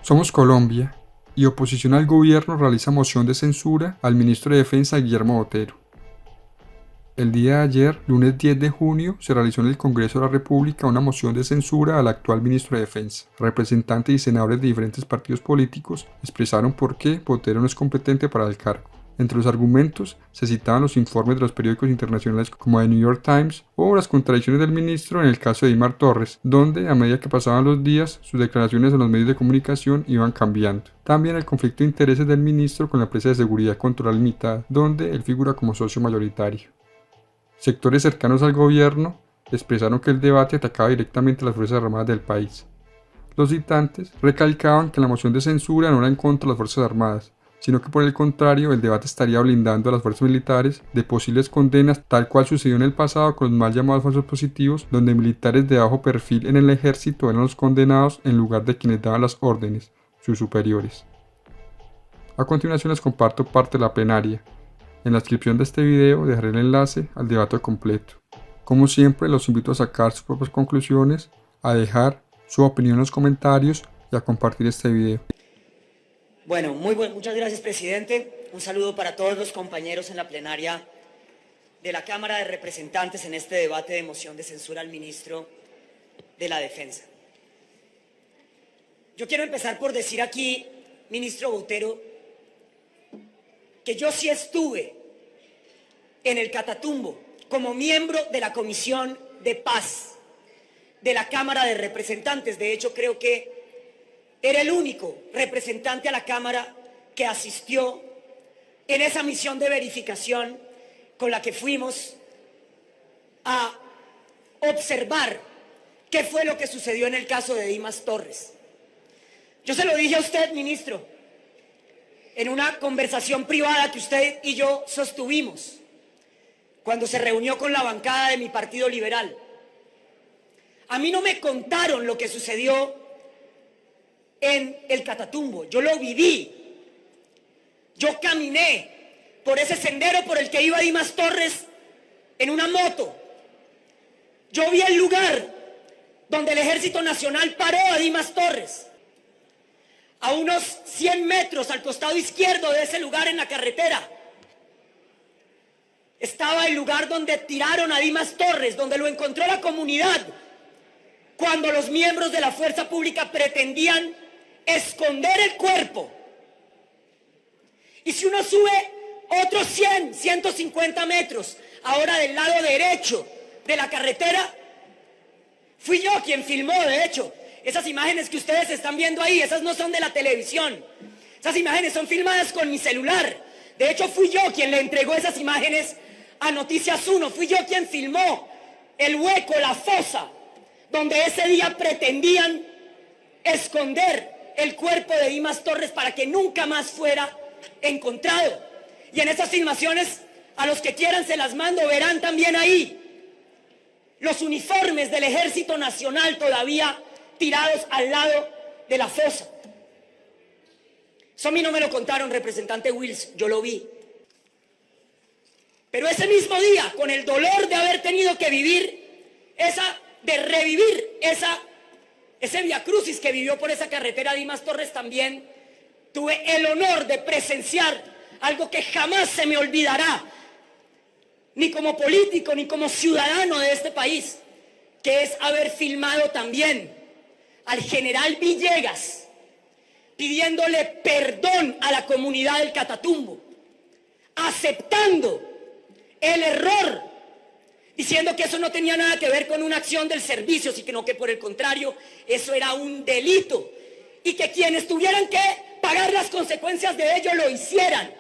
Somos Colombia y oposición al gobierno realiza moción de censura al ministro de Defensa Guillermo Botero. El día de ayer, lunes 10 de junio, se realizó en el Congreso de la República una moción de censura al actual ministro de Defensa. Representantes y senadores de diferentes partidos políticos expresaron por qué Botero no es competente para el cargo. Entre los argumentos se citaban los informes de los periódicos internacionales como The New York Times o las contradicciones del ministro en el caso de Dimar Torres, donde a medida que pasaban los días sus declaraciones en los medios de comunicación iban cambiando. También el conflicto de intereses del ministro con la empresa de seguridad Control Limitada, donde él figura como socio mayoritario. Sectores cercanos al gobierno expresaron que el debate atacaba directamente a las Fuerzas Armadas del país. Los citantes recalcaban que la moción de censura no era en contra de las Fuerzas Armadas, sino que por el contrario el debate estaría blindando a las fuerzas militares de posibles condenas, tal cual sucedió en el pasado con los mal llamados falsos positivos, donde militares de bajo perfil en el ejército eran los condenados en lugar de quienes daban las órdenes, sus superiores. A continuación les comparto parte de la plenaria. En la descripción de este video dejaré el enlace al debate completo. Como siempre, los invito a sacar sus propias conclusiones, a dejar su opinión en los comentarios y a compartir este video. Bueno, muchas gracias, presidente. Un saludo para todos los compañeros en la plenaria de la Cámara de Representantes en este debate de moción de censura al ministro de la Defensa. Yo quiero empezar por decir aquí, ministro Botero, que yo sí estuve en el Catatumbo como miembro de la Comisión de Paz de la Cámara de Representantes. De hecho, creo que era el único representante a la Cámara que asistió en esa misión de verificación con la que fuimos a observar qué fue lo que sucedió en el caso de Dimas Torres. Yo se lo dije a usted, ministro, en una conversación privada que usted y yo sostuvimos cuando se reunió con la bancada de mi Partido Liberal. A mí no me contaron lo que sucedió en el Catatumbo, yo lo viví. Yo caminé por ese sendero por el que iba Dimas Torres en una moto. Yo vi el lugar donde el Ejército Nacional paró a Dimas Torres. A unos 100 metros al costado izquierdo de ese lugar en la carretera estaba el lugar donde tiraron a Dimas Torres, donde lo encontró la comunidad cuando los miembros de la fuerza pública pretendían esconder el cuerpo. Y si uno sube otros 100, 150 metros, ahora del lado derecho de la carretera, fui yo quien filmó, de hecho. Esas imágenes que ustedes están viendo ahí, esas no son de la televisión. Esas imágenes son filmadas con mi celular. De hecho, fui yo quien le entregó esas imágenes a Noticias 1. Fui yo quien filmó el hueco, la fosa, donde ese día pretendían esconder el cuerpo de Dimas Torres para que nunca más fuera encontrado. Y en esas filmaciones, a los que quieran se las mando, verán también ahí los uniformes del Ejército Nacional todavía tirados al lado de la fosa. Eso a mí no me lo contaron, representante Wills, yo lo vi. Pero ese mismo día, con el dolor de haber tenido que revivir ese viacrucis que vivió por esa carretera Dimas Torres, también tuve el honor de presenciar algo que jamás se me olvidará, ni como político, ni como ciudadano de este país, que es haber filmado también al general Villegas pidiéndole perdón a la comunidad del Catatumbo, aceptando el error, diciendo que eso no tenía nada que ver con una acción del servicio, sino que por el contrario, eso era un delito, y que quienes tuvieran que pagar las consecuencias de ello lo hicieran.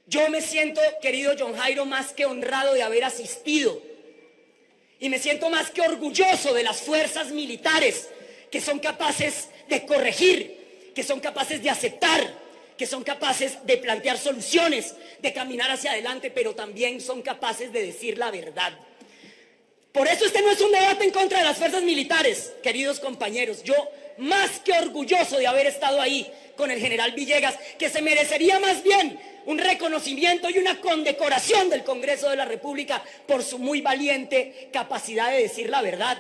Yo me siento, querido John Jairo, más que honrado de haber asistido, y me siento más que orgulloso de las fuerzas militares que son capaces de corregir, que son capaces de aceptar, que son capaces de plantear soluciones, de caminar hacia adelante, pero también son capaces de decir la verdad. Por eso este no es un debate en contra de las fuerzas militares, queridos compañeros. Yo más que orgulloso de haber estado ahí con el general Villegas, que se merecería más bien un reconocimiento y una condecoración del Congreso de la República por su muy valiente capacidad de decir la verdad.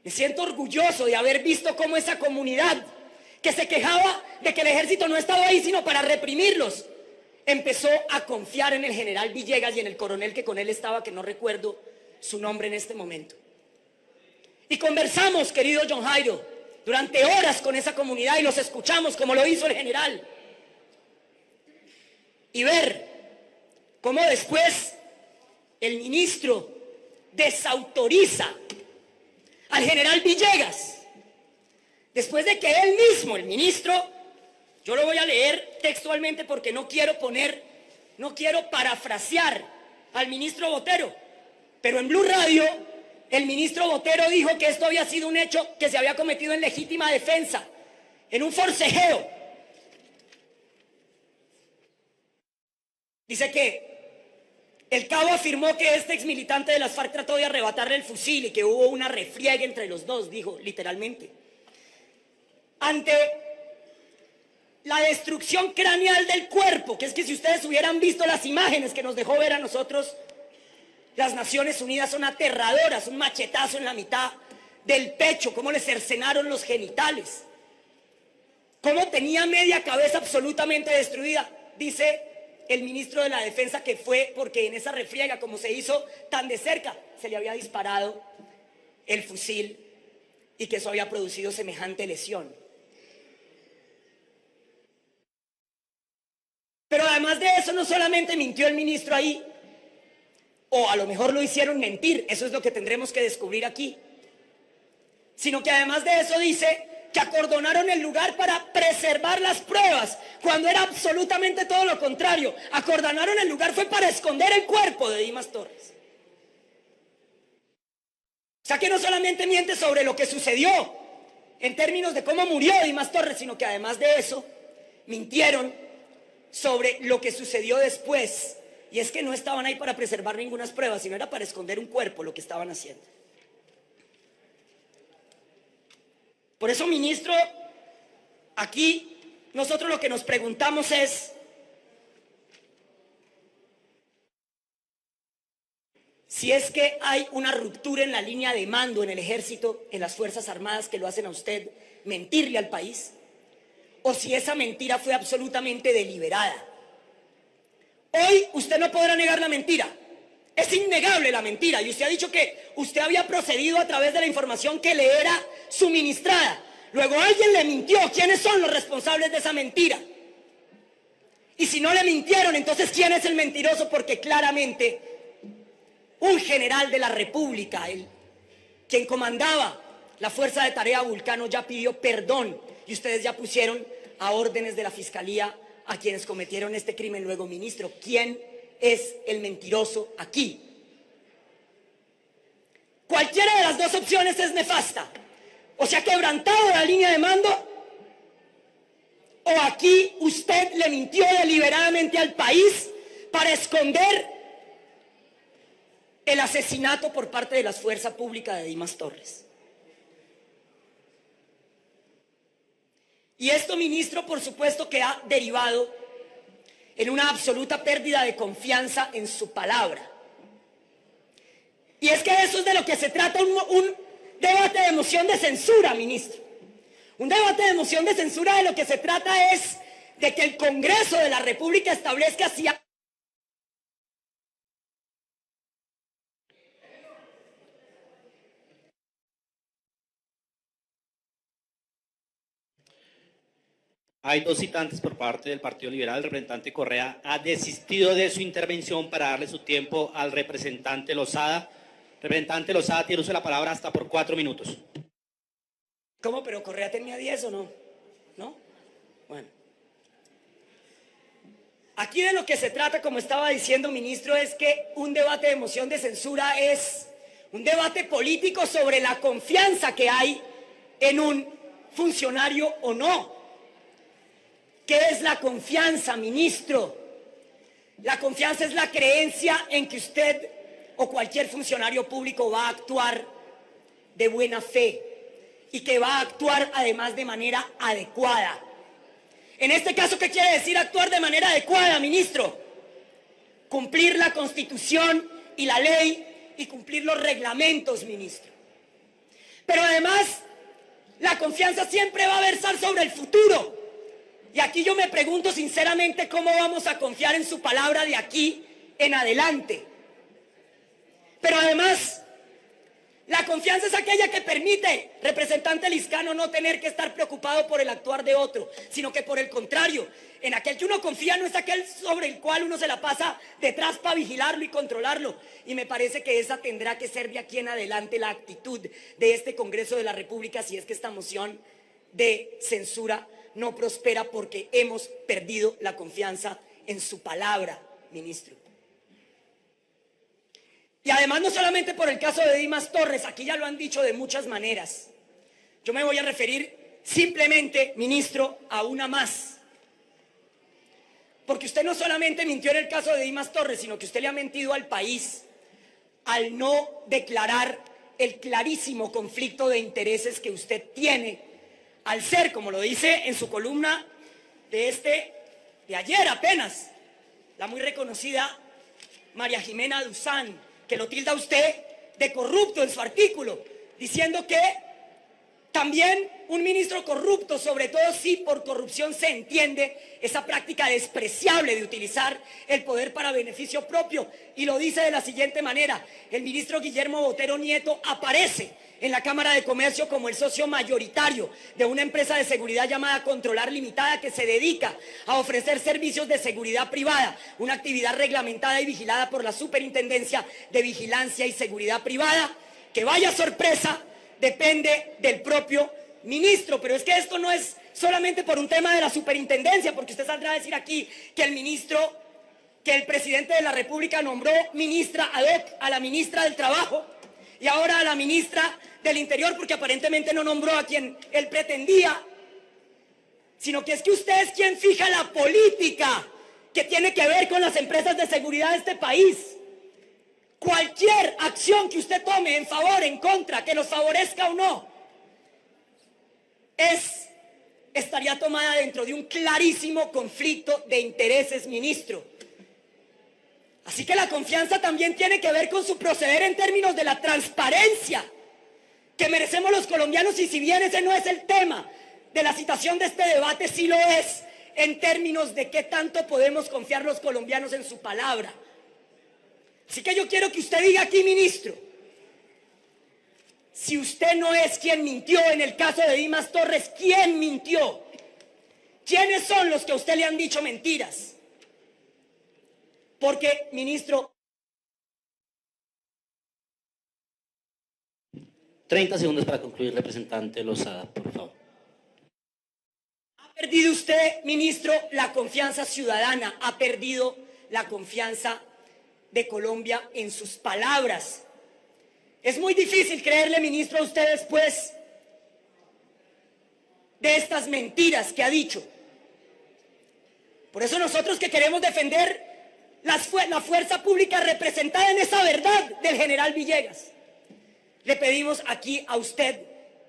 Me siento orgulloso de haber visto cómo esa comunidad que se quejaba de que el ejército no estaba ahí sino para reprimirlos, empezó a confiar en el general Villegas y en el coronel que con él estaba, que no recuerdo su nombre en este momento. Y conversamos, querido John Jairo, durante horas con esa comunidad y los escuchamos como lo hizo el general. Y ver cómo después el ministro desautoriza al general Villegas, después de que él mismo, el ministro, yo lo voy a leer textualmente porque no quiero parafrasear al ministro Botero, pero en Blue Radio el ministro Botero dijo que esto había sido un hecho que se había cometido en legítima defensa, en un forcejeo. Dice que el cabo afirmó que este exmilitante de las FARC trató de arrebatarle el fusil y que hubo una refriega entre los dos, dijo literalmente. Ante la destrucción craneal del cuerpo, que es que si ustedes hubieran visto las imágenes que nos dejó ver a nosotros, las Naciones Unidas, son aterradoras, un machetazo en la mitad del pecho, cómo le cercenaron los genitales, cómo tenía media cabeza absolutamente destruida. Dice el ministro de la Defensa que fue porque en esa refriega, como se hizo tan de cerca, se le había disparado el fusil y que eso había producido semejante lesión. Pero además de eso, no solamente mintió el ministro ahí, o a lo mejor lo hicieron mentir, eso es lo que tendremos que descubrir aquí, sino que además de eso dice que acordonaron el lugar para preservar las pruebas, cuando era absolutamente todo lo contrario. Acordonaron el lugar fue para esconder el cuerpo de Dimas Torres. O sea que no solamente miente sobre lo que sucedió en términos de cómo murió Dimas Torres, sino que además de eso mintieron sobre lo que sucedió después. Y es que no estaban ahí para preservar ninguna prueba, sino era para esconder un cuerpo lo que estaban haciendo. Por eso, ministro, aquí nosotros lo que nos preguntamos es si es que hay una ruptura en la línea de mando en el ejército, en las Fuerzas Armadas, que lo hacen a usted mentirle al país, o si esa mentira fue absolutamente deliberada. Hoy usted no podrá negar la mentira. Es innegable la mentira. Y usted ha dicho que usted había procedido a través de la información que le era suministrada. Luego alguien le mintió. ¿Quiénes son los responsables de esa mentira? Y si no le mintieron, entonces ¿quién es el mentiroso? Porque claramente un general de la República, quien comandaba la Fuerza de Tarea Vulcano, ya pidió perdón. Y ustedes ya pusieron a órdenes de la Fiscalía a quienes cometieron este crimen. Luego, ministro, ¿quién es el mentiroso aquí? Cualquiera de las dos opciones es nefasta. O se ha quebrantado la línea de mando, o aquí usted le mintió deliberadamente al país para esconder el asesinato por parte de la fuerza pública de Dimas Torres. Y esto, ministro, por supuesto que ha derivado en una absoluta pérdida de confianza en su palabra. Y es que eso es de lo que se trata un debate de moción de censura, ministro. Un debate de moción de censura de lo que se trata es de que el Congreso de la República establezca si hay... Hay dos citantes por parte del Partido Liberal. El representante Correa ha desistido de su intervención para darle su tiempo al representante Lozada. Representante Lozada, tiene usted la palabra hasta por 4 minutos. ¿Cómo? ¿Pero Correa tenía 10 o no? ¿No? Bueno. Aquí de lo que se trata, como estaba diciendo, ministro, es que un debate de moción de censura es un debate político sobre la confianza que hay en un funcionario o no. ¿Qué es la confianza, ministro? La confianza es la creencia en que usted o cualquier funcionario público va a actuar de buena fe y que va a actuar además de manera adecuada. En este caso, ¿qué quiere decir actuar de manera adecuada, ministro? Cumplir la Constitución y la ley y cumplir los reglamentos, ministro. Pero además, la confianza siempre va a versar sobre el futuro. Y aquí yo me pregunto sinceramente cómo vamos a confiar en su palabra de aquí en adelante. Pero además, la confianza es aquella que permite, representante Liscano, no tener que estar preocupado por el actuar de otro, sino que por el contrario, en aquel que uno confía no es aquel sobre el cual uno se la pasa detrás para vigilarlo y controlarlo. Y me parece que esa tendrá que ser de aquí en adelante la actitud de este Congreso de la República, si es que esta moción de censura no prospera, porque hemos perdido la confianza en su palabra, ministro. Y además no solamente por el caso de Dimas Torres, aquí ya lo han dicho de muchas maneras. Yo me voy a referir simplemente, ministro, a una más. Porque usted no solamente mintió en el caso de Dimas Torres, sino que usted le ha mentido al país al no declarar el clarísimo conflicto de intereses que usted tiene, al ser, como lo dice en su columna de ayer apenas, la muy reconocida María Jimena Duzán, que lo tilda usted de corrupto en su artículo, diciendo que también un ministro corrupto, sobre todo si por corrupción se entiende esa práctica despreciable de utilizar el poder para beneficio propio, y lo dice de la siguiente manera: el ministro Guillermo Botero Nieto aparece en la Cámara de Comercio como el socio mayoritario de una empresa de seguridad llamada Controlar Limitada, que se dedica a ofrecer servicios de seguridad privada, una actividad reglamentada y vigilada por la Superintendencia de Vigilancia y Seguridad Privada, que, vaya sorpresa, depende del propio ministro. Pero es que esto no es solamente por un tema de la superintendencia, porque usted saldrá a decir aquí que el presidente de la República nombró ministra ad hoc a la ministra del Trabajo y ahora a la ministra del Interior, porque aparentemente no nombró a quien él pretendía, sino que es que usted es quien fija la política que tiene que ver con las empresas de seguridad de este país. Cualquier acción que usted tome en favor, en contra, que nos favorezca o no, estaría tomada dentro de un clarísimo conflicto de intereses, ministro. Así que la confianza también tiene que ver con su proceder en términos de la transparencia que merecemos los colombianos, y si bien ese no es el tema de la citación de este debate, sí lo es en términos de qué tanto podemos confiar los colombianos en su palabra. Así que yo quiero que usted diga aquí, ministro, si usted no es quien mintió en el caso de Dimas Torres, ¿quién mintió? ¿Quiénes son los que a usted le han dicho mentiras? Porque, ministro... 30 segundos para concluir, representante Lozada, por favor. Ha perdido usted, ministro, la confianza ciudadana, ha perdido la confianza de Colombia en sus palabras. Es muy difícil creerle, ministro, a usted después de estas mentiras que ha dicho. Por eso nosotros, que queremos defender la fuerza pública representada en esa verdad del general Villegas, le pedimos aquí a usted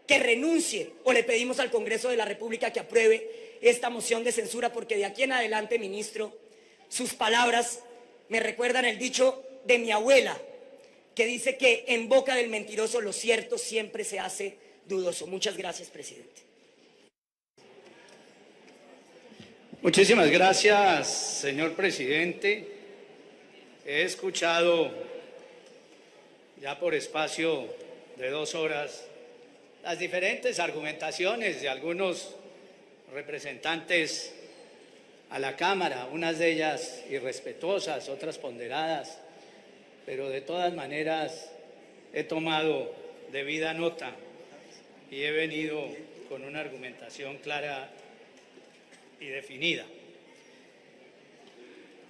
que renuncie, o le pedimos al Congreso de la República que apruebe esta moción de censura, porque de aquí en adelante, ministro, sus palabras me recuerdan el dicho de mi abuela, que dice que en boca del mentiroso lo cierto siempre se hace dudoso. Muchas gracias, presidente. Muchísimas gracias, señor presidente. He escuchado ya por espacio de 2 horas las diferentes argumentaciones de algunos representantes a la Cámara, unas de ellas irrespetuosas, otras ponderadas, pero de todas maneras he tomado debida nota y he venido con una argumentación clara y definida.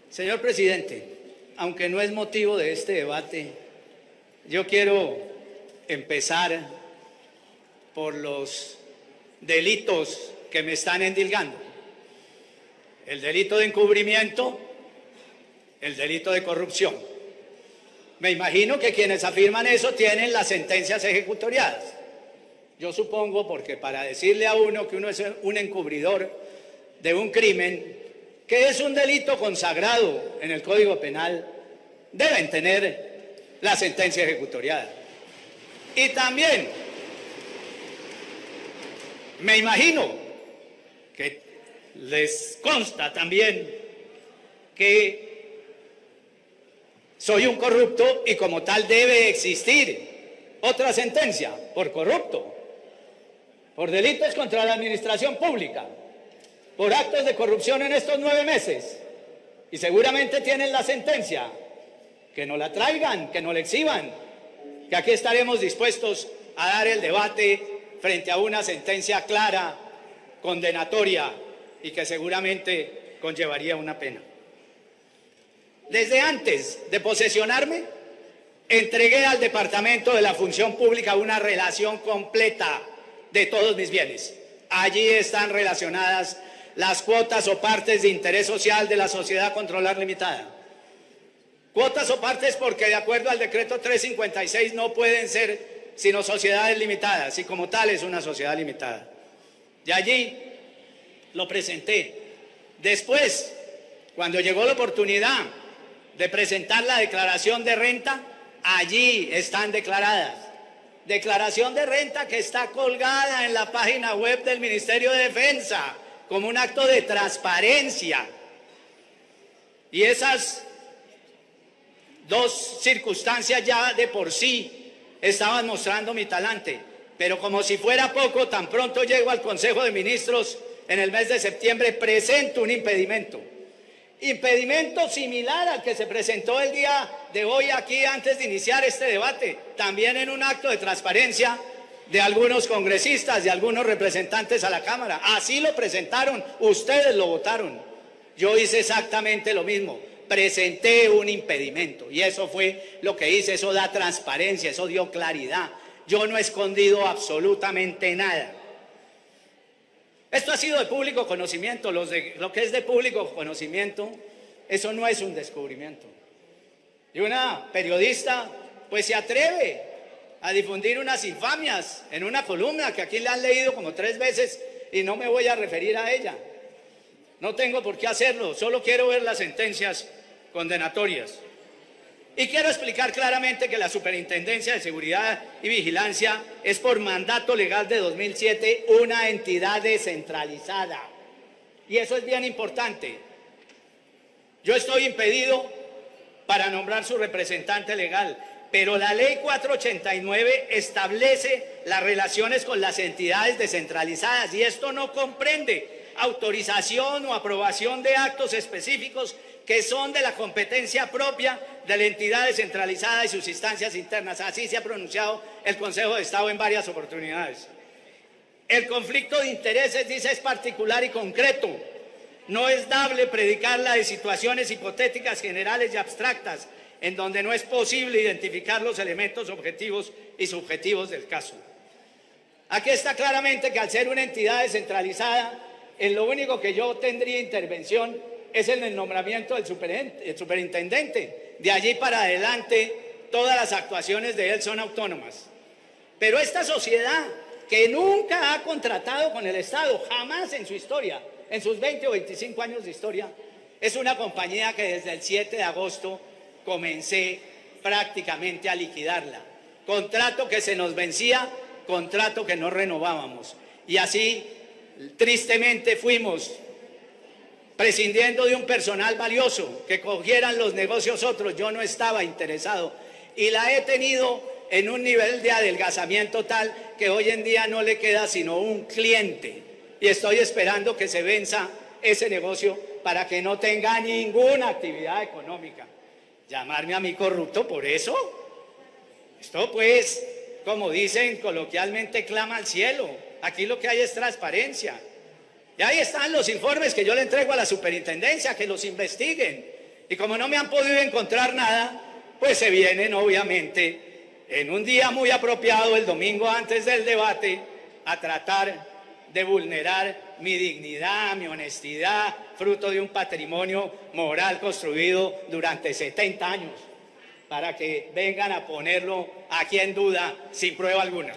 Señor presidente, aunque no es motivo de este debate, yo quiero empezar por los delitos que me están endilgando: el delito de encubrimiento, el delito de corrupción. Me imagino que quienes afirman eso tienen las sentencias ejecutoriadas. Yo supongo, porque para decirle a uno que uno es un encubridor de un crimen, que es un delito consagrado en el Código Penal, deben tener la sentencia ejecutoriada. Y también Me imagino que les consta también que soy un corrupto y como tal debe existir otra sentencia por corrupto, por delitos contra la administración pública, por actos de corrupción en estos 9 meses. Y seguramente tienen la sentencia. Que no la traigan, que no la exhiban, que aquí estaremos dispuestos a dar el debate frente a una sentencia clara, condenatoria y que seguramente conllevaría una pena. Desde antes de posesionarme, entregué al Departamento de la Función Pública una relación completa de todos mis bienes. Allí están relacionadas las cuotas o partes de interés social de la Sociedad Controlar Limitada. Cuotas o partes porque de acuerdo al decreto 356 no pueden ser sino sociedades limitadas y como tal es una sociedad limitada. Y allí lo presenté. Después, cuando llegó la oportunidad de presentar la declaración de renta, allí están declaradas. Declaración de renta que está colgada en la página web del Ministerio de Defensa como un acto de transparencia. Y esas dos circunstancias ya de por sí estaban mostrando mi talante, pero como si fuera poco, tan pronto llego al Consejo de Ministros en el mes de septiembre, presento un impedimento similar al que se presentó el día de hoy aquí antes de iniciar este debate, también en un acto de transparencia de algunos congresistas, de algunos representantes a la Cámara. Así lo presentaron, ustedes lo votaron. Yo hice exactamente lo mismo. Presenté un impedimento y eso fue lo que hice, eso da transparencia, eso dio claridad. Yo no he escondido absolutamente nada. Esto ha sido de público conocimiento, lo que es de público conocimiento, eso no es un descubrimiento. Y una periodista pues se atreve a difundir unas infamias en una columna que aquí la han leído como 3 veces y no me voy a referir a ella. No tengo por qué hacerlo, solo quiero ver las sentencias condenatorias. Y quiero explicar claramente que la Superintendencia de Seguridad y Vigilancia es por mandato legal de 2007 una entidad descentralizada. Y eso es bien importante. Yo estoy impedido para nombrar su representante legal, pero la ley 489 establece las relaciones con las entidades descentralizadas y esto no comprende autorización o aprobación de actos específicos que son de la competencia propia de la entidad descentralizada y sus instancias internas. Así se ha pronunciado el Consejo de Estado en varias oportunidades. El conflicto de intereses, dice, es particular y concreto. No es dable predicarla de situaciones hipotéticas, generales y abstractas, en donde no es posible identificar los elementos objetivos y subjetivos del caso. Aquí está claramente que al ser una entidad descentralizada, en lo único que yo tendría intervención es en el nombramiento del superintendente. De allí para adelante, todas las actuaciones de él son autónomas. Pero esta sociedad, que nunca ha contratado con el Estado, jamás en su historia, en sus 20 o 25 años de historia, es una compañía que desde el 7 de agosto comencé prácticamente a liquidarla. Contrato que se nos vencía, contrato que no renovábamos. Y así, tristemente, fuimos prescindiendo de un personal valioso, que cogieran los negocios otros. Yo no estaba interesado y la he tenido en un nivel de adelgazamiento tal que hoy en día no le queda sino un cliente y estoy esperando que se venza ese negocio para que no tenga ninguna actividad económica. Llamarme a mí corrupto por eso, esto pues, como dicen coloquialmente, clama al cielo. Aquí lo que hay es transparencia. Y ahí están los informes que yo le entrego a la superintendencia, que los investiguen. Y como no me han podido encontrar nada, pues se vienen obviamente en un día muy apropiado, el domingo antes del debate, a tratar de vulnerar mi dignidad, mi honestidad, fruto de un patrimonio moral construido durante 70 años, para que vengan a ponerlo aquí en duda sin prueba alguna.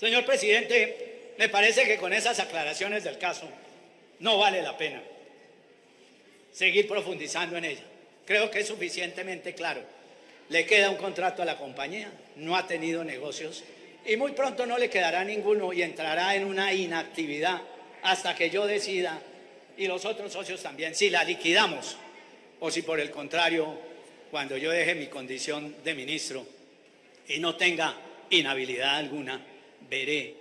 Señor presidente, me parece que con esas aclaraciones del caso no vale la pena seguir profundizando en ella. creo que es suficientemente claro. Le queda un contrato a la compañía, no ha tenido negocios y muy pronto no le quedará ninguno y entrará en una inactividad hasta que yo decida, y los otros socios también, si la liquidamos o si por el contrario, cuando yo deje mi condición de ministro y no tenga inhabilidad alguna, veré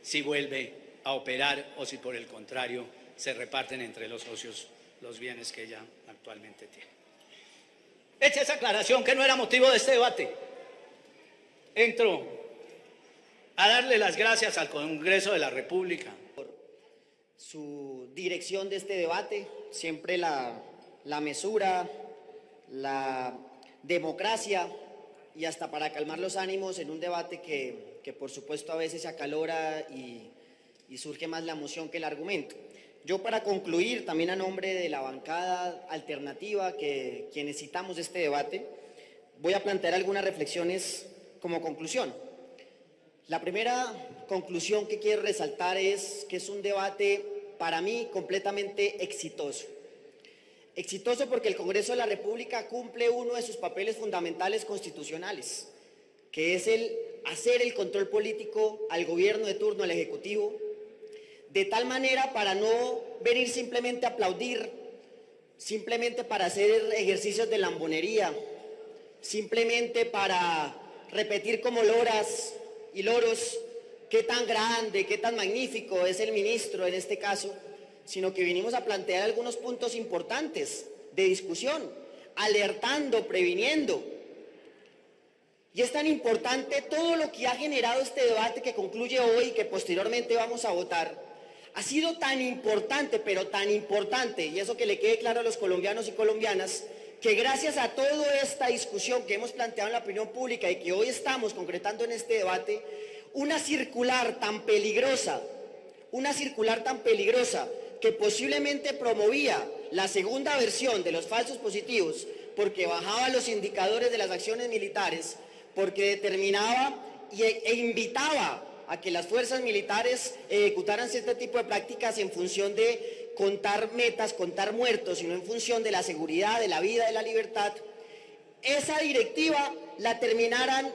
si vuelve a operar o si por el contrario se reparten entre los socios los bienes que ella actualmente tiene. Hecha esa aclaración que no era motivo de este debate, entro a darle las gracias al Congreso de la República. Su dirección de este debate, siempre la mesura, la democracia y hasta para calmar los ánimos en un debate que por supuesto a veces se acalora y surge más la emoción que el argumento. Yo, para concluir, también a nombre de la bancada alternativa quienes citamos este debate, voy a plantear algunas reflexiones como conclusión. La primera conclusión que quiero resaltar es que es un debate, para mí, completamente exitoso. Exitoso porque el Congreso de la República cumple uno de sus papeles fundamentales constitucionales, que es el hacer el control político al gobierno de turno, al Ejecutivo, de tal manera para no venir simplemente a aplaudir, simplemente para hacer ejercicios de lambonería, simplemente para repetir como loras y loros qué tan grande, qué tan magnífico es el ministro en este caso, sino que vinimos a plantear algunos puntos importantes de discusión, alertando, previniendo. Y es tan importante todo lo que ha generado este debate que concluye hoy y que posteriormente vamos a votar. Ha sido tan importante, pero tan importante, y eso que le quede claro a los colombianos y colombianas, que gracias a toda esta discusión que hemos planteado en la opinión pública y que hoy estamos concretando en este debate, una circular tan peligrosa que posiblemente promovía la segunda versión de los falsos positivos, porque bajaba los indicadores de las acciones militares, porque determinaba e invitaba a que las fuerzas militares ejecutaran cierto tipo de prácticas en función de contar metas, contar muertos, sino en función de la seguridad, de la vida, de la libertad, esa directiva la terminaran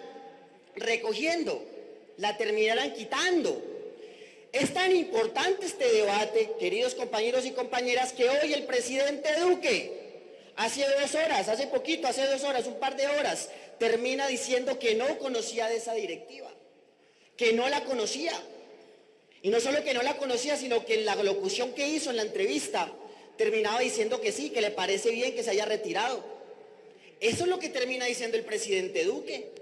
recogiendo, la terminaran quitando. Es tan importante este debate, queridos compañeros y compañeras, que hoy el presidente Duque, hace 2 horas, hace poquito, hace 2 horas, un par de horas, termina diciendo que no conocía de esa directiva, que no la conocía. Y no solo que no la conocía, sino que en la locución que hizo en la entrevista terminaba diciendo que sí, que le parece bien que se haya retirado. Eso es lo que termina diciendo el presidente Duque.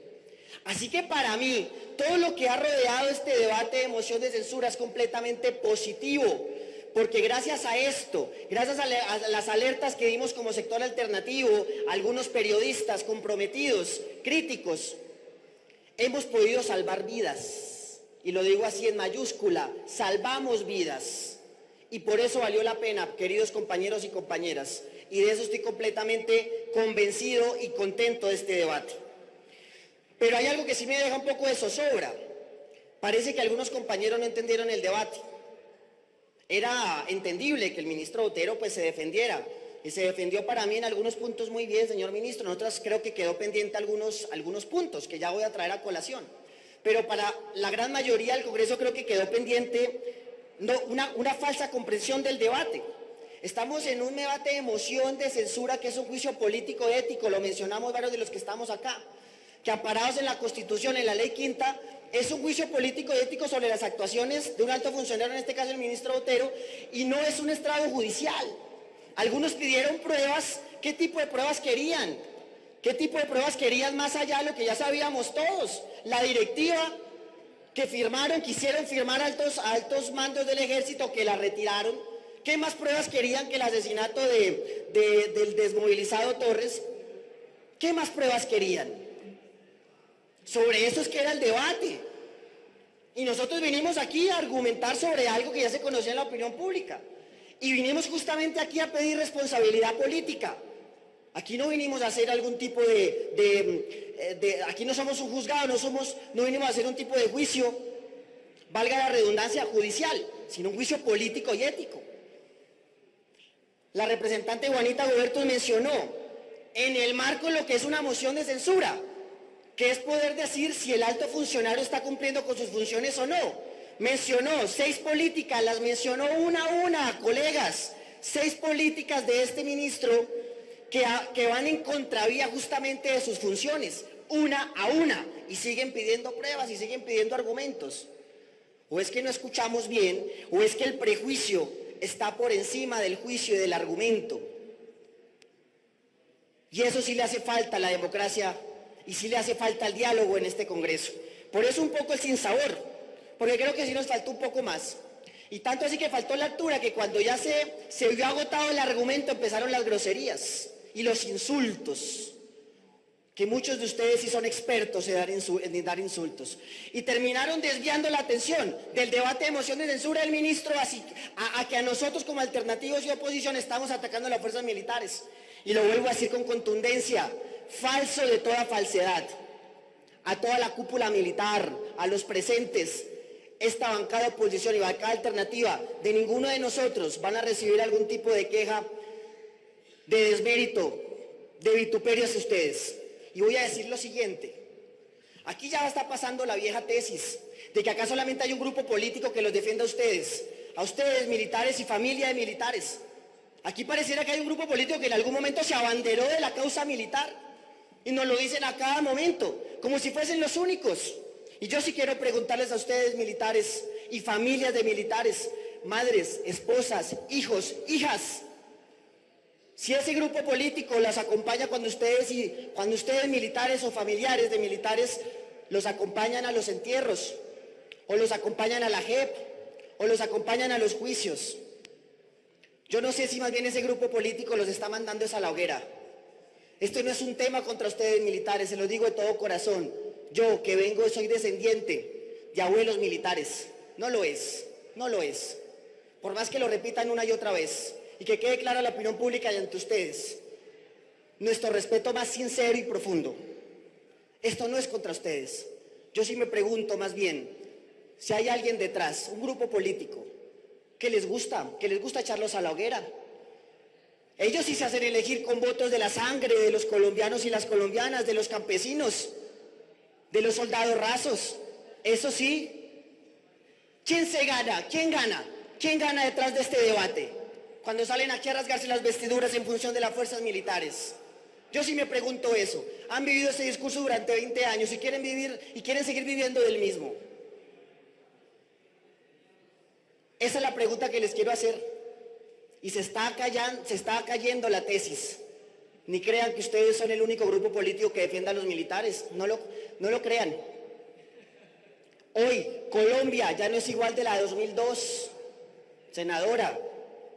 Así que para mí, todo lo que ha rodeado este debate de moción de censura es completamente positivo, porque gracias a esto, gracias a las alertas que dimos como sector alternativo, algunos periodistas comprometidos, críticos, hemos podido salvar vidas. Y lo digo así en mayúscula, salvamos vidas. Y por eso valió la pena, queridos compañeros y compañeras. Y de eso estoy completamente convencido y contento de este debate. Pero hay algo que sí me deja un poco de zozobra. Parece que algunos compañeros no entendieron el debate. Era entendible que el ministro Botero pues se defendiera. Y se defendió para mí en algunos puntos muy bien, señor ministro. En otras creo que quedó pendiente algunos puntos que ya voy a traer a colación. Pero para la gran mayoría del Congreso creo que quedó pendiente una falsa comprensión del debate. Estamos en un debate de moción de censura que es un juicio político ético, lo mencionamos varios de los que estamos acá, que amparados en la Constitución, en la Ley Quinta, es un juicio político y ético sobre las actuaciones de un alto funcionario, en este caso el ministro Botero, y no es un estrado judicial. Algunos pidieron pruebas. ¿Qué tipo de pruebas querían? ¿Qué tipo de pruebas querían más allá de lo que ya sabíamos todos? La directiva que firmaron, quisieron firmar altos mandos del ejército que la retiraron. ¿Qué más pruebas querían que el asesinato del desmovilizado Torres? ¿Qué más pruebas querían? Sobre eso es que era el debate. Y nosotros vinimos aquí a argumentar sobre algo que ya se conocía en la opinión pública. Y vinimos justamente aquí a pedir responsabilidad política. Aquí no vinimos a hacer algún tipo aquí no somos un juzgado, no vinimos a hacer un tipo de juicio, valga la redundancia, judicial, sino un juicio político y ético. La representante Juanita Goberto mencionó en el marco de lo que es una moción de censura, que es poder decir si el alto funcionario está cumpliendo con sus funciones o no. Mencionó 6 políticas, las mencionó una a una, colegas, 6 políticas de este ministro que van en contravía justamente de sus funciones, una a una, y siguen pidiendo pruebas y siguen pidiendo argumentos. O es que no escuchamos bien, o es que el prejuicio está por encima del juicio y del argumento. Y eso sí le hace falta a la democracia y sí le hace falta el diálogo en este Congreso. Por eso un poco el sinsabor, porque creo que sí nos faltó un poco más. Y tanto así que faltó la altura que cuando ya se vio agotado el argumento empezaron las groserías y los insultos, que muchos de ustedes sí son expertos en dar insultos. Y terminaron desviando la atención del debate de moción de censura del ministro a que a nosotros como alternativos y oposición estamos atacando a las fuerzas militares. Y lo vuelvo a decir con contundencia, falso de toda falsedad. A toda la cúpula militar, a los presentes, esta bancada de oposición y bancada alternativa, de ninguno de nosotros van a recibir algún tipo de queja, de desmérito, de vituperio hacia ustedes. Y voy a decir lo siguiente, aquí ya está pasando la vieja tesis de que acá solamente hay un grupo político que los defienda a ustedes militares y familia de militares. Aquí pareciera que hay un grupo político que en algún momento se abanderó de la causa militar y nos lo dicen a cada momento, como si fuesen los únicos. Y yo sí quiero preguntarles a ustedes militares y familias de militares, madres, esposas, hijos, hijas, si ese grupo político las acompaña cuando ustedes militares o familiares de militares los acompañan a los entierros, o los acompañan a la JEP, o los acompañan a los juicios. Yo no sé si más bien ese grupo político los está mandando a la hoguera. Esto no es un tema contra ustedes militares, se los digo de todo corazón. Yo que vengo, soy descendiente de abuelos militares. No lo es, no lo es. Por más que lo repitan una y otra vez. Y que quede clara la opinión pública y ante ustedes. Nuestro respeto más sincero y profundo. Esto no es contra ustedes. Yo sí me pregunto más bien si hay alguien detrás, un grupo político, que les gusta echarlos a la hoguera. Ellos sí se hacen elegir con votos de la sangre de los colombianos y las colombianas, de los campesinos, de los soldados rasos. Eso sí. ¿Quién se gana? ¿Quién gana? ¿Quién gana detrás de este debate? Cuando salen aquí a rasgarse las vestiduras en función de las fuerzas militares. Yo sí me pregunto eso. Han vivido ese discurso durante 20 años y quieren seguir viviendo del mismo. Esa es la pregunta que les quiero hacer. Y se está cayendo la tesis. Ni crean que ustedes son el único grupo político que defienda a los militares. No lo crean. Hoy, Colombia ya no es igual de la de 2002. Senadora,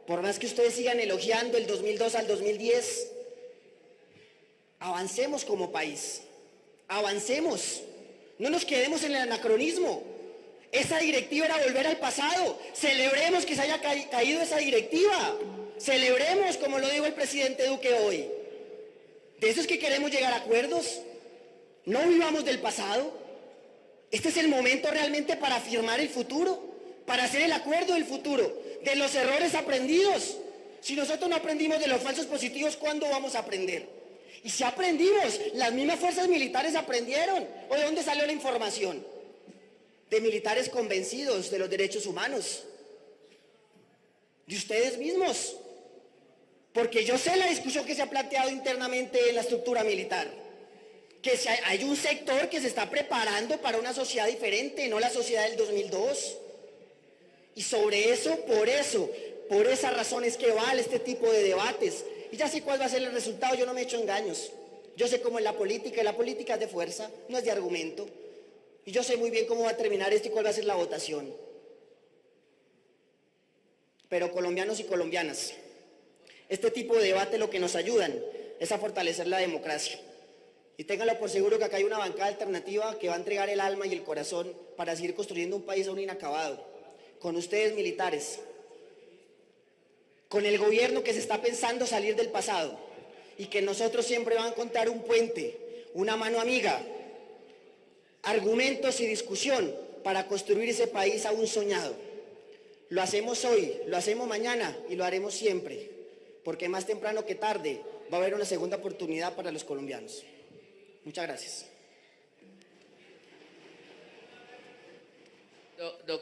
por más que ustedes sigan elogiando el 2002 al 2010, avancemos como país. Avancemos. No nos quedemos en el anacronismo. Esa directiva era volver al pasado. Celebremos que se haya caído esa directiva. Celebremos, como lo dijo el presidente Duque hoy. De eso es que queremos llegar a acuerdos. No vivamos del pasado. Este es el momento realmente para afirmar el futuro, para hacer el acuerdo del futuro, de los errores aprendidos. Si nosotros no aprendimos de los falsos positivos, ¿cuándo vamos a aprender? Y si aprendimos, las mismas fuerzas militares aprendieron. ¿O de dónde salió la información? De militares convencidos de los derechos humanos. De ustedes mismos. Porque yo sé la discusión que se ha planteado internamente en la estructura militar. Que hay un sector que se está preparando para una sociedad diferente, no la sociedad del 2002. Y sobre eso, por esa razón es que vale este tipo de debates. Y ya sé cuál va a ser el resultado, yo no me echo engaños. Yo sé cómo es la política, y la política es de fuerza, no es de argumento. Y yo sé muy bien cómo va a terminar esto y cuál va a ser la votación. Pero colombianos y colombianas, este tipo de debate lo que nos ayudan es a fortalecer la democracia. Y ténganlo por seguro que acá hay una bancada alternativa que va a entregar el alma y el corazón para seguir construyendo un país aún inacabado. Con ustedes militares, con el gobierno que se está pensando salir del pasado y que nosotros siempre van a encontrar un puente, una mano amiga, argumentos y discusión para construir ese país aún soñado. Lo hacemos hoy, lo hacemos mañana y lo haremos siempre, porque más temprano que tarde va a haber una segunda oportunidad para los colombianos. Muchas gracias. Doctor.